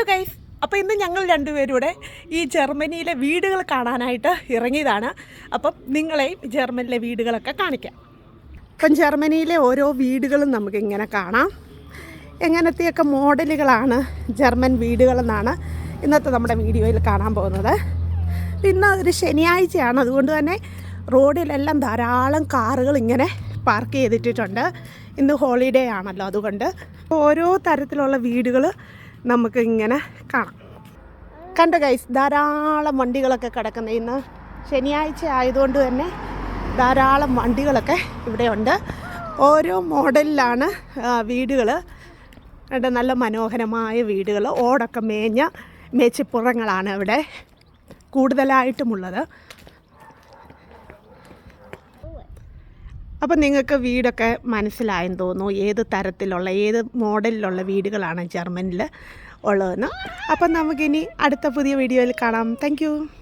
Guys, അപ്പോൾ ഇന്ന് ഞങ്ങൾ രണ്ടുപേരൂടെ ഈ ജർമ്മനിയിലെ വീടുകൾ കാണാനായിട്ട് ഇറങ്ങിയതാണ്. അപ്പം നിങ്ങളെയും ജർമ്മനിയിലെ വീടുകളൊക്കെ കാണിക്കാം. അപ്പം ജർമ്മനിയിലെ ഓരോ വീടുകളും നമുക്കിങ്ങനെ കാണാം. എങ്ങനത്തെയൊക്കെ മോഡലുകളാണ് ജർമ്മൻ വീടുകളെന്നാണ് ഇന്നത്തെ നമ്മുടെ വീഡിയോയിൽ കാണാൻ പോകുന്നത്. ഇന്ന് ഒരു ശനിയാഴ്ചയാണ്, അതുകൊണ്ട് തന്നെ റോഡിലെല്ലാം ധാരാളം കാറുകൾ ഇങ്ങനെ പാർക്ക് ചെയ്തിട്ടിട്ടുണ്ട്. ഇന്ന് ഹോളിഡേ ആണല്ലോ, അതുകൊണ്ട് ഓരോ തരത്തിലുള്ള വീടുകൾ നമുക്ക് ഇങ്ങനെ കാണാം. കണ്ടോ ഗൈസ്, ധാരാളം വണ്ടികളൊക്കെ കിടക്കുന്നത്. ഇന്ന് ശനിയാഴ്ച ആയതുകൊണ്ട് തന്നെ ധാരാളം വണ്ടികളൊക്കെ ഇവിടെ ഉണ്ട്. ഓരോ മോഡലിലാണ് വീടുകൾ. നല്ല മനോഹരമായ വീടുകൾ, ഓടൊക്കെ മേഞ്ഞ മേച്ചിപ്പുറങ്ങളാണ് ഇവിടെ കൂടുതലായിട്ടുമുള്ളത്. അപ്പം നിങ്ങൾക്ക് വീടൊക്കെ മനസ്സിലായെന്ന് തോന്നുന്നു, ഏത് തരത്തിലുള്ള ഏത് മോഡലിലുള്ള വീടുകളാണ് ജർമ്മനിൽ ഉള്ളതെന്ന്. അപ്പം നമുക്കിനി അടുത്ത പുതിയ വീഡിയോയിൽ കാണാം. താങ്ക്